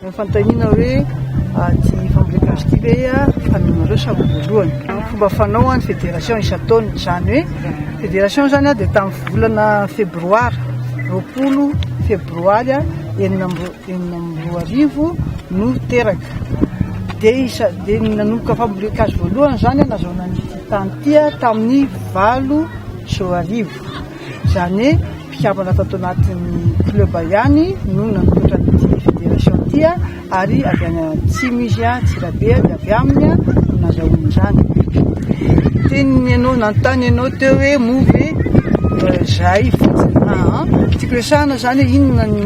Fantanina hoe ty fambolekage ty hoe fanonareo samy voalohany. Fomba fanao ny fédération isan-taona, izany hoe fédération zany dia tamin'ny volana febroary 20 febroary 2024 no teraka. Dia nanomboka fambolekage voalohany zany nazona ny tany tia tamin'ny 9 Joarivo. Izany hoe mpikambana tato anatin'ny club ihany no nanomboka ny fédération tia ary avy any Atsimo izy Tsirabe avy aminy nazahoany izany. Teniny ianao nanontany ianao teo hoe move zay fotsiny tiako resahana zany inona ny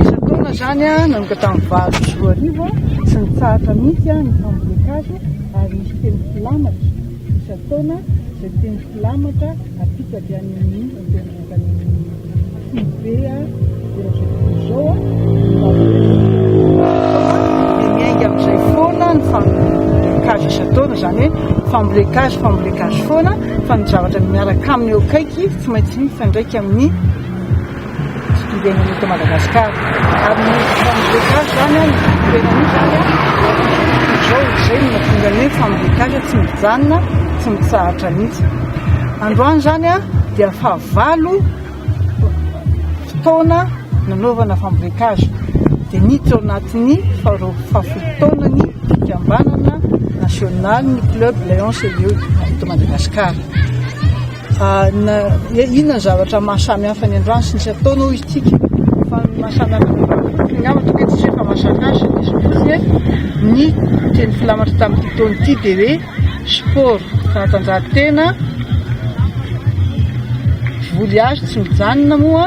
isan-taona zany nanomboka tamin'ny 9 Joarivo sy nitsahatra mihitsy ny fambolekage ary misy teny filamatra isan-taona izay teny filamatra apika avy amin'ny Sibea zao miainga amin'izay foana ny fambolekage isan-taona, zany hoe fambolekage foana fa ny zavatra miaraka aminy eo akaiky tsy maintsy mifandraika amin'ny tontolo iainana eto Madagasikara. Ary ny fambolekage zany zao izay no mahatonga ny fambolekage tsy mijanona tsy mitsahatra mihitsy. Androany zany dia fahavalo fotoana nanaovana fambolekage dia niditra ao anatin'ny fahafolon-taonany fikambanana nasionaly ny club Lion Seliod eto Madagasikara. Inona ny zavatra mahasamihafa ny androany sy ny isan-taona hoy isika fa mahasamihafa ny androany ngamba tonga tsy efa mahasamihafa ny teny filamatra tamin'ity taona ity dia hoe sport fanatanjahantena voliage tsy mijanona moa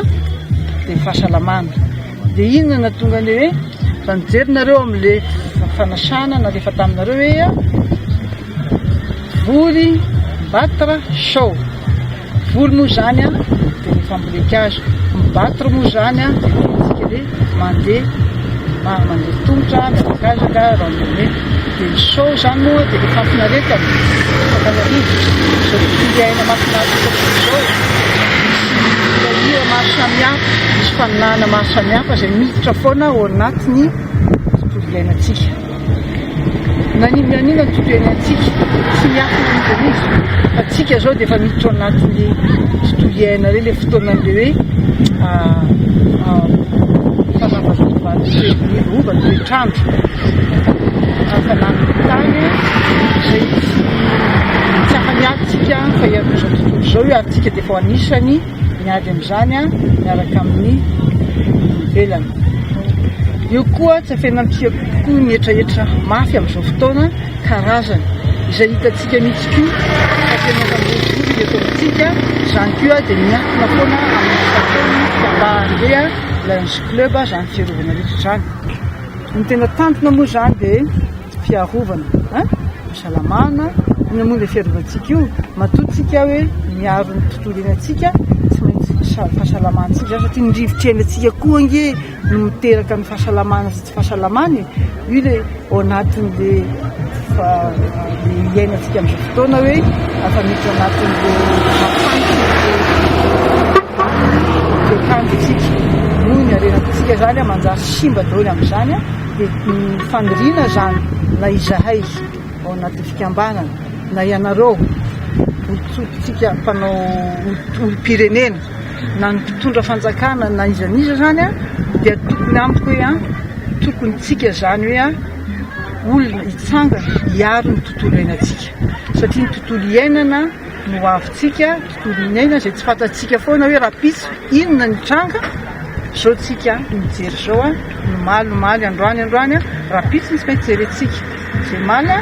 dia fahasalamana. Dia inona na tonga ny hoe fa nijerinareo amin'ilay fanasana na rehefa taminareo hoe voly mbatra show. Voly moa zany dia ny fambolekage, mbatra moa zany dia mandeha tongotra miazakazaka randonnée. Dia ny show zany moa dia ny fampianareta fankanarivo zao tontolo iaina mahafinaritra zao. Maro samihafa, misy faninahana maro samihafa izay miditra foana ao anatin'ny tontolo iainantsika. Nanimba ny tontolo iainantsika tsy miafina amin'izy fa tsika zao dia efa miditra ao anatin'ny tontolo iaina ilay fotoana an'ilay hoe fanavatovany rova toetrandro fanan'ny tany izay tsy afa-miaditsika fa ian'izao tontolo zao io ary tsika dia efa anisany miady amin'izany miaraka amin'ny velana. Io koa tsy afenantsika kokoa mietraetra mafy amin'izao fotoana karazana izay hitantsika mihitsy koa afenanamboly etaontsika izany koa dia miankina foana amin'ny fataony fambahan'ilay Lions Club izany fiarovana rehetra izany. Ny tena tantona moa izany dia fiarovana fahasalamana iny moa ilay fiarovantsika io matotsika hoe miaro ny tontolo iainantsika fahasalamantsika satria ny rivotra iainantsika koa nge no miteraka ny fahasalamana sy tsy fahasalamana io ilay ao anatin'ilay iainantsika amin'izao fotoana hoe afa miditra anatin'ilay mafantsika noho ny arenantsika zany manjary simba daholo amin'izany dia ny faniriana zany na izahay ao anatin'ny fikambanana na ianareo olontsika mpanao olom-pirenena na ny mpitondra fanjakana na izaniza zany dia tokony amiko hoe tokony tsika zany hoe olona hitsanga hiaro ny tontolo iainantsika satria ny tontolo iainana no avitsika tontolo iainana izay tsy fantatsika foana hoe rapisy inona ny tranga zao tsika mijery zao nomaly androany rapisy ny tsy maintsy jerentsika zay maly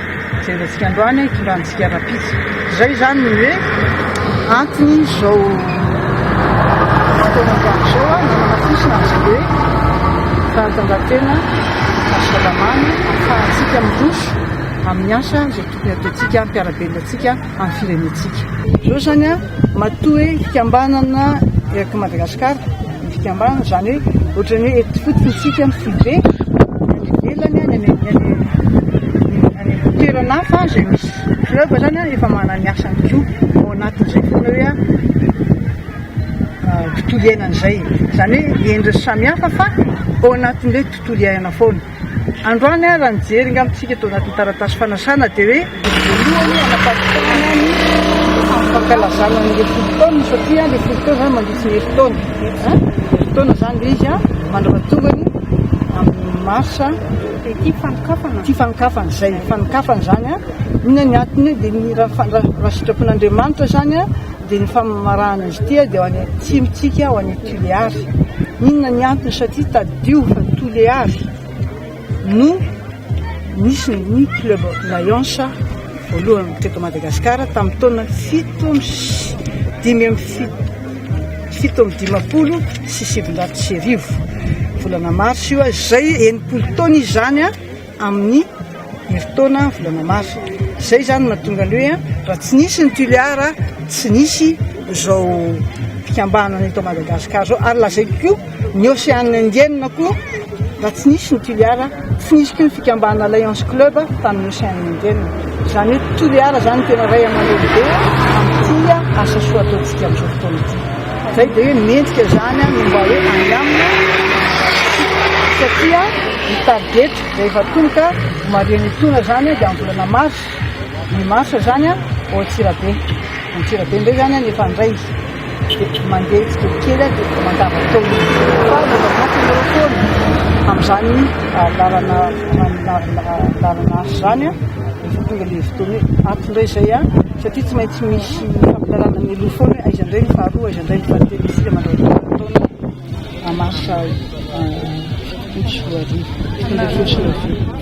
jerentsika androany hitondrantsika rapisy zay zany ny hoe antony zao fotoanandroany zao nanamafisina amin'izay hoe fanatanjahantena fahasalamana ahafahantsika miroso amin'ny asa izay tokony ataontsika mpiarabelinantsika amin'ny firenentsika. Zao zany matoa hoe fikambanana eraky Madagasikara ny fikambanana zany hoe ohatrany hoe eto fotsiny tsika mifibe velany any toerana hafa izay misy club zany efa manana ny asany koa ao anatin'izay foana hoe tontolo iainan'izay zany hoe endry samihafa fa ao anatin'ilay tontolo iainana foana androany a raha nijery ngambontsika eto anatin'ny taratasy fanasana dia hoe voalohany anaparitana ny fankalazana n'ilay folo taona satria ilay folo taona zany mandritsy ny herintaona herintaona zany ilay izy a mandravatongany amin'ny marsa ity fanokafana izay fanokafana zany a inona ny antony dia raha sitrapon'Andriamanitra zany a dia ny famamarahana izy ity dia ho any atsimitsika ho any Toliary. Inona ny antony satria tadio fa Toliary no nisy ny club Lions voalohany teto Madagasikara tamin'ny taona 750 volana mars io izay 80 taona izy zany a amin'ny herintaona volana mars. Izay zany mahatonga ny hoe raha tsy nisy ny Toliara tsy nisy izao fikambanana eto Madagasikara zao ary lazaiko koa ny Océane Indienne koa raha tsy nisy ny Toliara tsy nisy koa ny fikambanana Lions Club tamin'ny Océane Indienne. Zany hoe Toliara zany tena ray aman-dreny be amin'ity asa soa ataontsika amin'izao fotoana ity. Zay dia hoe mendrika zany no mba hoe angamina satria ny target rehefa tonga marian'ny tona zany dia amin'ny volana mars ny marsa zany ao Antsirabe ndray zany nefa ndray dia mandeha tsikelikely dia mandava taona fa amin'izany lalana asa zany efa tonga ilay fotoana hoe atondray izay satria tsy maintsy misy fampidarana ny aloha foana hoe aiza indray ny faharoa aiza indray ny fahatelo isika mandava taona marsa 7 soarivo